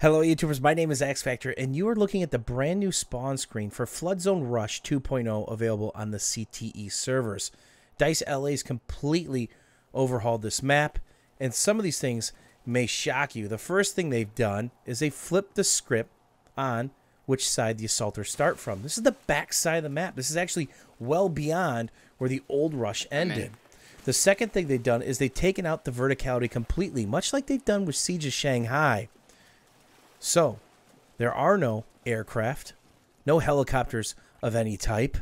Hello YouTubers, my name is X Factor and you are looking at the brand new spawn screen for Flood Zone Rush 2.0 available on the CTE servers. DICE LA's completely overhauled this map, and some of these things may shock you. The first thing they've done is they flipped the script on which side the assaulters start from. This is the back side of the map. This is actually well beyond where the old Rush ended. The second thing they've done is they've taken out the verticality completely, much like they've done with Siege of Shanghai. So, there are no aircraft, no helicopters of any type,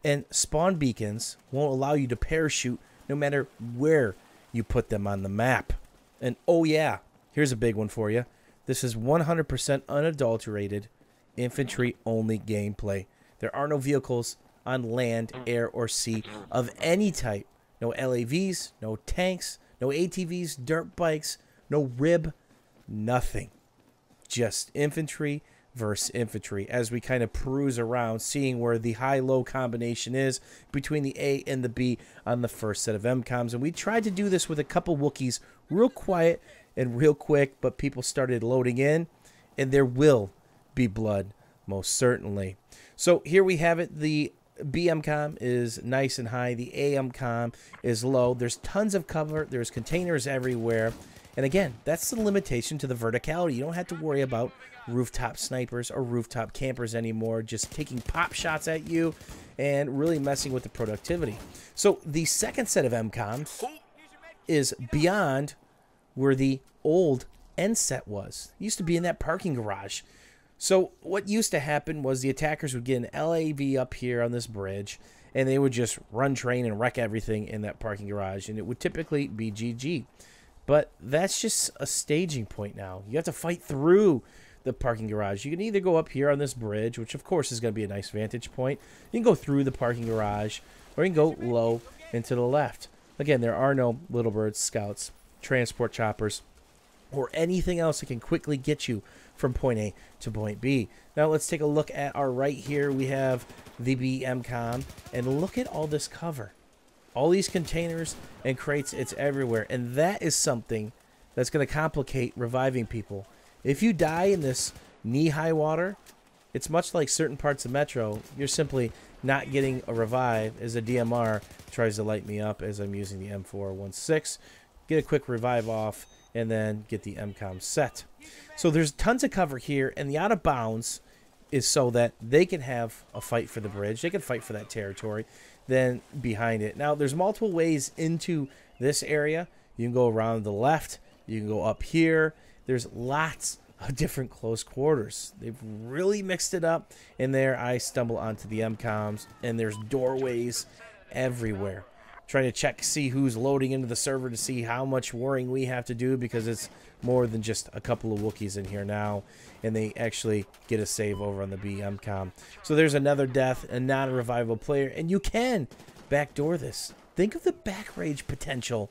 and spawn beacons won't allow you to parachute no matter where you put them on the map. And oh yeah, here's a big one for you. This is 100% unadulterated, infantry-only gameplay. There are no vehicles on land, air, or sea of any type. No LAVs, no tanks, no ATVs, dirt bikes, no RIB, nothing. Just infantry versus infantry as we kind of peruse around, seeing where the high-low combination is between the A and the B on the first set of MCOMs. And we tried to do this with a couple Wookiees real quiet and real quick, but people started loading in, and there will be blood, most certainly. So here we have it. The B MCOM is nice and high. The A MCOM is low. There's tons of cover. There's containers everywhere. And again, that's the limitation to the verticality. You don't have to worry about rooftop snipers or rooftop campers anymore, just taking pop shots at you and really messing with the productivity. So the second set of MCOMs is beyond where the old end set was. It used to be in that parking garage. So what used to happen was the attackers would get an LAV up here on this bridge, and they would just run train and wreck everything in that parking garage, and it would typically be GG. But that's just a staging point now. You have to fight through the parking garage. You can either go up here on this bridge, which of course is going to be a nice vantage point. You can go through the parking garage, or you can go low and to the left. Again, there are no Little Birds, Scouts, transport choppers, or anything else that can quickly get you from point A to point B. Now let's take a look at our right here. We have the B MCOM, and look at all this cover. All these containers and crates, it's everywhere. And that is something that's going to complicate reviving people. If you die in this knee-high water, it's much like certain parts of Metro. You're simply not getting a revive as a DMR tries to light me up as I'm using the M416. Get a quick revive off and then get the MCOM set. So there's tons of cover here, and the out of bounds is so that they can have a fight for the bridge. They can fight for that territory. Then behind it. Now, there's multiple ways into this area. You can go around the left. You can go up here. There's lots of different close quarters. They've really mixed it up. And there I stumble onto the MCOMs, and there's doorways everywhere. Trying to check, see who's loading into the server to see how much worrying we have to do, because it's more than just a couple of Wookiees in here now, and they actually get a save over on the B MCOM. So there's another death, a non-revivable player, and you can backdoor this. Think of the back rage potential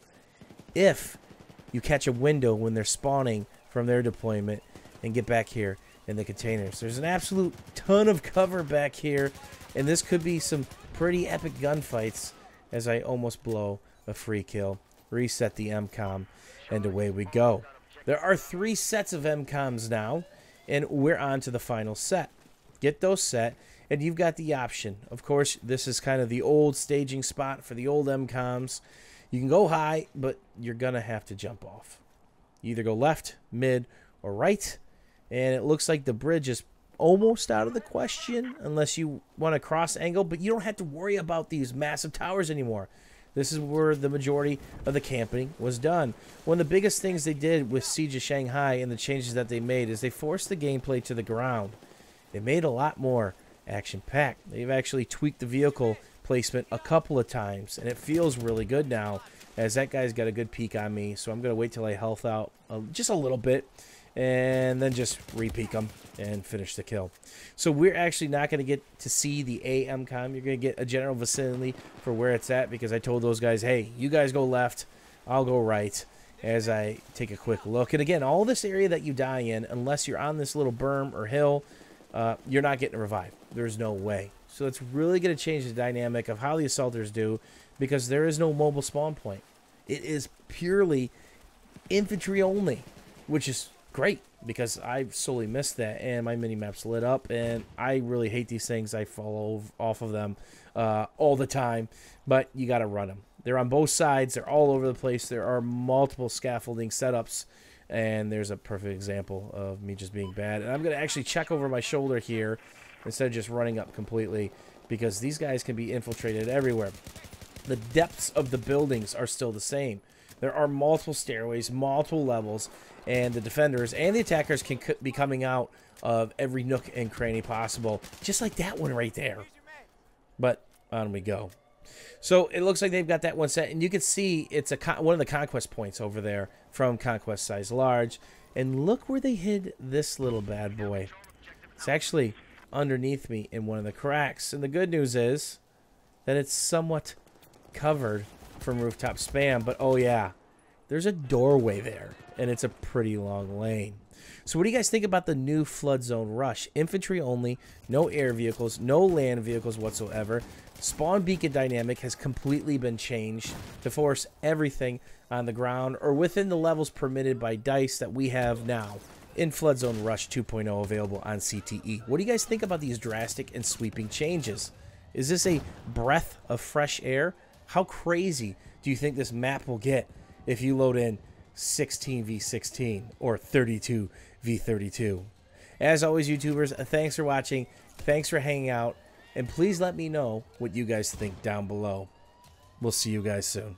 if you catch a window when they're spawning from their deployment and get back here in the containers. There's an absolute ton of cover back here, and this could be some pretty epic gunfights as I almost blow a free kill. Reset the MCOM, and away we go. There are 3 sets of MCOMs now, and we're on to the final set. Get those set, and you've got the option. Of course, this is kind of the old staging spot for the old MCOMs. You can go high, but you're going to have to jump off. You either go left, mid, or right, and it looks like the bridge is almost out of the question unless you want to cross angle, but you don't have to worry about these massive towers anymore. This is where the majority of the camping was done. One of the biggest things they did with Siege of Shanghai and the changes that they made is they forced the gameplay to the ground. They made a lot more action-packed. They've actually tweaked the vehicle placement a couple of times, and it feels really good now, as that guy's got a good peek on me, so I'm going to wait till I health out just a little bit, and then just re-peek them and finish the kill. So we're actually not going to get to see the A MCOM. You're going to get a general vicinity for where it's at, because I told those guys, hey, you guys go left, I'll go right, as I take a quick look. And again, all this area that you die in, unless you're on this little berm or hill, you're not getting a revive. There's no way. So it's really going to change the dynamic of how the assaulters do, because there is no mobile spawn point. It is purely infantry only, which is great, because I solely missed that, and my mini-maps lit up, and I really hate these things. I fall off of them all the time, but you got to run them. They're on both sides. They're all over the place. There are multiple scaffolding setups, and there's a perfect example of me just being bad. And I'm going to actually check over my shoulder here instead of just running up completely, because these guys can be infiltrated everywhere. The depths of the buildings are still the same. There are multiple stairways, multiple levels, and the defenders and the attackers can be coming out of every nook and cranny possible, just like that one right there. But on we go. So it looks like they've got that one set, and you can see it's one of the conquest points over there from Conquest Size Large. And look where they hid this little bad boy. It's actually underneath me in one of the cracks. And the good news is that it's somewhat covered from rooftop spam, but oh yeah, there's a doorway there, and it's a pretty long lane. So what do you guys think about the new Flood Zone Rush? Infantry only, no air vehicles, no land vehicles whatsoever. Spawn beacon dynamic has completely been changed to force everything on the ground or within the levels permitted by DICE that we have now in Flood Zone Rush 2.0 available on CTE. What do you guys think about these drastic and sweeping changes? Is this a breath of fresh air? How crazy do you think this map will get if you load in 16v16 or 32v32? As always, YouTubers, thanks for watching. Thanks for hanging out. And please let me know what you guys think down below. We'll see you guys soon.